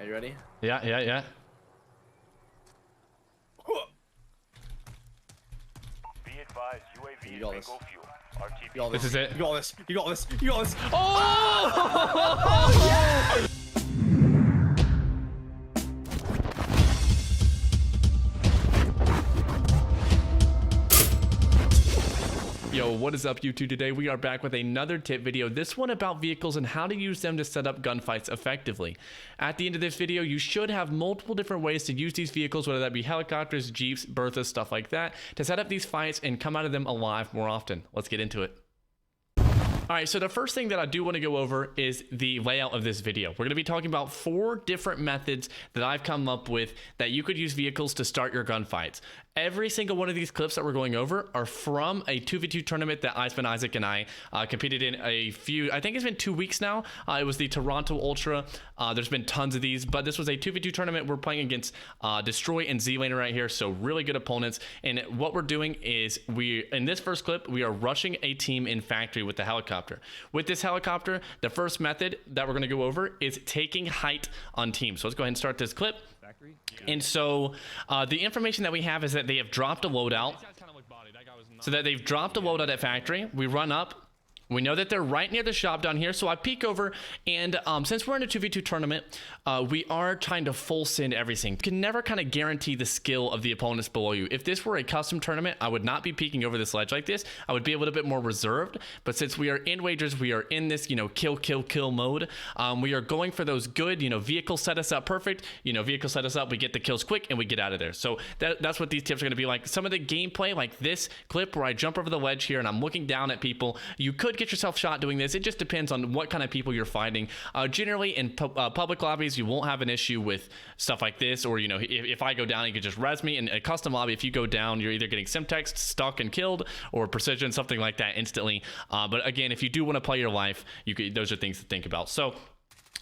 Are you ready? Yeah. Be advised, UAV You got is this. bingo fuel. RTB. You got This is it. You got this. You got this. You got this. Oh! Yo, what is up YouTube? Today we are back with another tip video, this one about vehicles and how to use them to set up gunfights effectively. At the end of this video, you should have multiple different ways to use these vehicles, whether that be helicopters, jeeps, Berthas, stuff like that, to set up these fights and come out of them alive more often. Let's get into it. Alright, so the first thing that I do want to go over is the layout of this video. We're going to be talking about 4 different methods that I've come up with that you could use vehicles to start your gunfights. Every single one of these clips that we're going over are from a 2v2 tournament that Iceman Isaac and I competed in I think it's been 2 weeks now. It was the Toronto Ultra. There's been tons of these, but this was a 2v2 tournament. We're playing against Destroy and Z-Laner right here, so really good opponents. And what we're doing is, in this first clip, we are rushing a team in factory with the helicopter. With this helicopter, the first method that we're going to go over is taking height on teams. So let's go ahead and start this clip. And so the information that we have is that they have dropped a loadout. So that they've dropped a loadout at factory. We run up. We know that they're right near the shop down here, so I peek over, and since we're in a 2v2 tournament, we are trying to full send everything. You can never kind of guarantee the skill of the opponents below you. If this were a custom tournament, I would not be peeking over this ledge like this. I would be a little bit more reserved, but since we are in wagers, we are in this, kill mode. We are going for those good, vehicles set us up perfect. Vehicles set us up, we get the kills quick, and we get out of there. So that's what these tips are going to be like. Some of the gameplay, like this clip where I jump over the ledge here and I'm looking down at people, you could get yourself shot doing this. It just depends on what kind of people you're fighting. Generally in public lobbies, you won't have an issue with stuff like this, or if I go down, you can just res me. In a custom lobby, if you go down, you're either getting Simtex, stuck and killed, or precision, something like that instantly. But again, if you do want to play your life, those are things to think about. So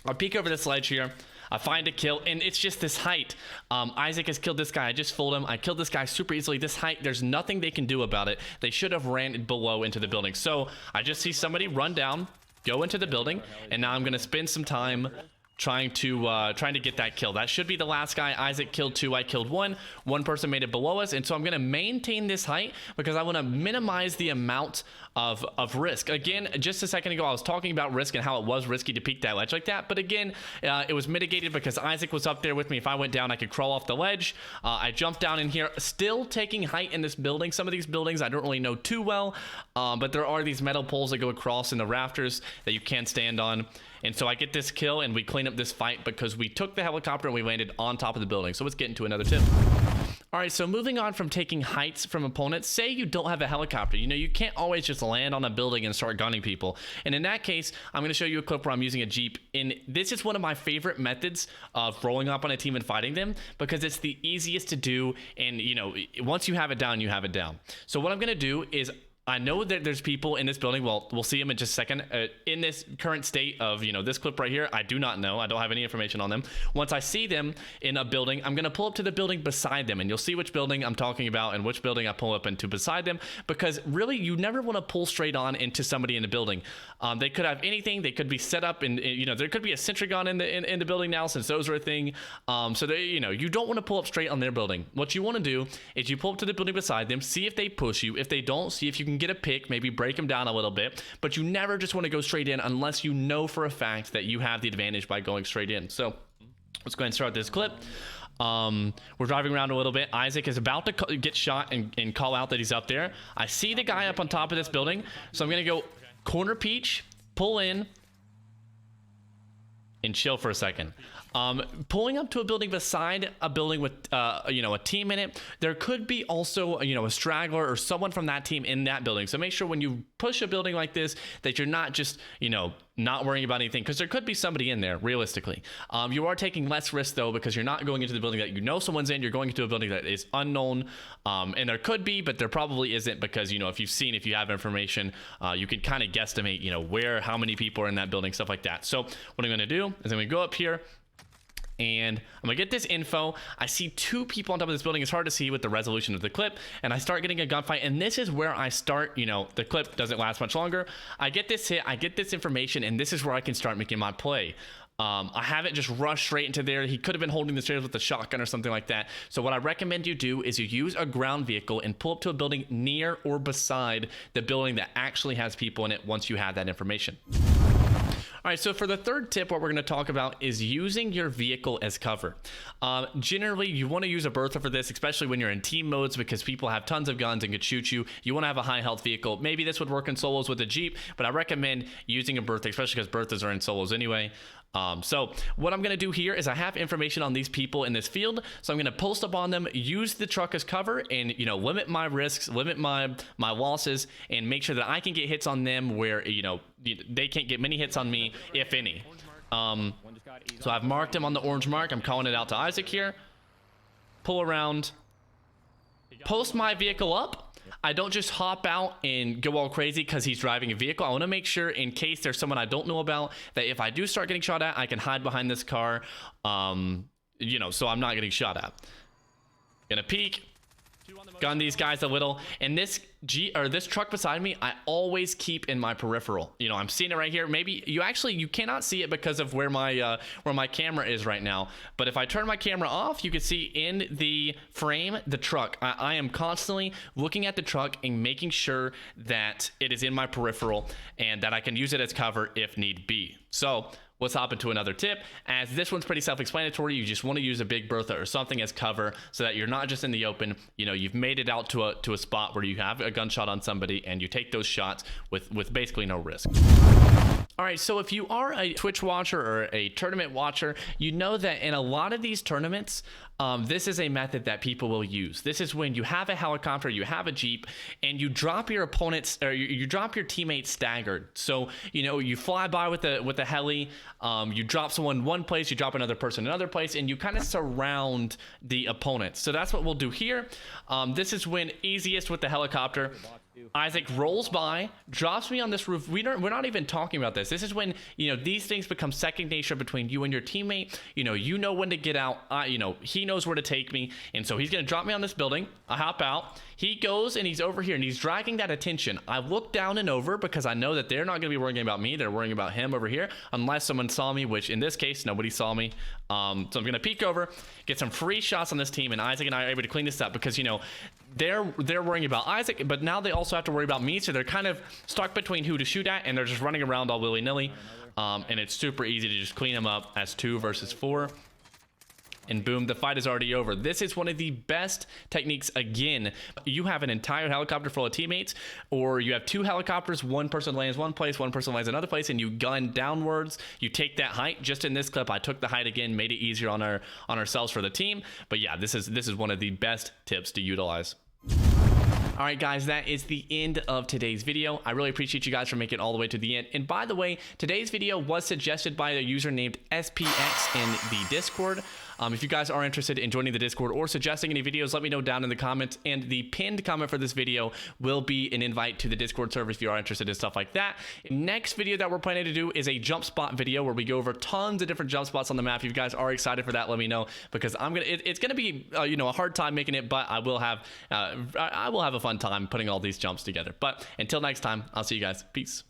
I'll peek over this ledge here. I find a kill, and it's just this height. Isaac has killed this guy. I just fooled him. I killed this guy super easily. This height, there's nothing they can do about it. They should have ran below into the building. So I just see somebody run down, go into the building, and now I'm going to spend some time trying to get that kill. That should be the last guy. Isaac killed 2, I killed 1. One person made it below us, and so I'm going to maintain this height because I want to minimize the amount of risk. Again, just a second ago I was talking about risk and how it was risky to peek that ledge like that, but again, it was mitigated because Isaac was up there with me. If I went down, I could crawl off the ledge. I jumped down in here, still taking height in this building. Some of these buildings I don't really know too well, but there are these metal poles that go across in the rafters that you can stand on. And so I get this kill and we clean up this fight because we took the helicopter and we landed on top of the building. So let's get into another tip. All right, so moving on from taking heights from opponents, say you don't have a helicopter. You can't always just land on a building and start gunning people. And in that case, I'm going to show you a clip where I'm using a Jeep. And this is one of my favorite methods of rolling up on a team and fighting them because it's the easiest to do. And, once you have it down, you have it down. So what I'm going to do is, I know that there's people in this building. Well, we'll see them in just a second. In this current state of, this clip right here, I do not know. I don't have any information on them. Once I see them in a building, I'm going to pull up to the building beside them. And you'll see which building I'm talking about and which building I pull up into beside them. Because really, you never want to pull straight on into somebody in the building. They could have anything. They could be set up in, there could be a sentry gun in the building now since those are a thing. So they, you don't want to pull up straight on their building. What you want to do is you pull up to the building beside them, see if they push you. If they don't, see if you can get a pick, maybe break them down a little bit, but you never just want to go straight in unless you know for a fact that you have the advantage by going straight in. So let's go ahead and start this clip. We're driving around a little bit. Isaac is about to get shot and call out that he's up there. I see the guy up on top of this building, so I'm gonna go corner peach, pull in, and chill for a second. Pulling up to a building beside a building with a team in it, there could be also a straggler or someone from that team in that building. So make sure when you push a building like this that you're not just not worrying about anything, because there could be somebody in there realistically. You are taking less risk though, because you're not going into the building that someone's in. You're going into a building that is unknown, and there could be, but there probably isn't, because if you have information, you can kind of guesstimate how many people are in that building, stuff like that. So what I'm going to do is I'm going to go up here and I'm gonna get this info. I see 2 people on top of this building. It's hard to see with the resolution of the clip, and I start getting a gunfight, and this is where I start, the clip doesn't last much longer. I get this hit, I get this information, and this is where I can start making my play. I haven't just rushed straight into there. He could have been holding the stairs with a shotgun or something like that. So what I recommend you do is you use a ground vehicle and pull up to a building near or beside the building that actually has people in it once you have that information. All right, so for the third tip, what we're going to talk about is using your vehicle as cover. Generally, you want to use a Bertha for this, especially when you're in team modes, because people have tons of guns and could shoot you. You want to have a high health vehicle. Maybe this would work in solos with a Jeep, but I recommend using a Bertha, especially because Berthas are in solos anyway. So what I'm going to do here is I have information on these people in this field, so I'm going to post up on them, use the truck as cover, and limit my risks, limit my losses, and make sure that I can get hits on them where they can't get many hits on me, if any. So I've marked him on the orange mark. I'm calling it out to Isaac here. Pull around, post my vehicle up. I don't just hop out and go all crazy because he's driving a vehicle. I want to make sure, in case there's someone I don't know about, that if I do start getting shot at, I can hide behind this car, so I'm not getting shot at. Gonna peek, gun these guys a little, and this truck beside me, I always keep in my peripheral. I'm seeing it right here. Maybe you cannot see it because of where my camera is right now. But if I turn my camera off, you can see in the frame the truck. I am constantly looking at the truck and making sure that it is in my peripheral and that I can use it as cover if need be. So let's hop into another tip, as this one's pretty self-explanatory. You just want to use a big Bertha or something as cover so that you're not just in the open. You've made it out to a spot where you have a gunshot on somebody and you take those shots with basically no risk. All right, so if you are a Twitch watcher or a tournament watcher, you know that in a lot of these tournaments, this is a method that people will use. This is when you have a helicopter, you have a Jeep, and you drop your opponents, or you drop your teammates staggered. So, you fly by with the heli, you drop someone one place, you drop another person another place, and you kind of surround the opponent. So that's what we'll do here. This is when easiest with the helicopter. Isaac rolls by, drops me on this roof. We're not even talking about this. This is when, these things become second nature between you and your teammate. You know when to get out. He knows where to take me. And so he's going to drop me on this building. I hop out. He goes and he's over here and he's dragging that attention. I look down and over because I know that they're not going to be worrying about me. They're worrying about him over here, unless someone saw me, which in this case, nobody saw me. So I'm going to peek over, get some free shots on this team, and Isaac and I are able to clean this up because, they're worrying about Isaac, but now they also have to worry about me, so they're kind of stuck between who to shoot at, and they're just running around all willy-nilly. And it's super easy to just clean them up as 2 versus 4. And boom, the fight is already over. This is one of the best techniques. Again, you have an entire helicopter full of teammates, or you have 2 helicopters, one person lands one place, one person lands another place, and you gun downwards. You take that height. Just in this clip, I took the height again, made it easier on ourselves for the team. But yeah, this is one of the best tips to utilize. All right, guys, that is the end of today's video. I really appreciate you guys for making it all the way to the end. And by the way, today's video was suggested by a user named SPX in the Discord. If you guys are interested in joining the Discord or suggesting any videos, let me know down in the comments. And the pinned comment for this video will be an invite to the Discord server if you are interested in stuff like that. Next video that we're planning to do is a jump spot video where we go over tons of different jump spots on the map. If you guys are excited for that, let me know, because it's gonna be a hard time making it, but I will have a fun time putting all these jumps together. But until next time, I'll see you guys. Peace.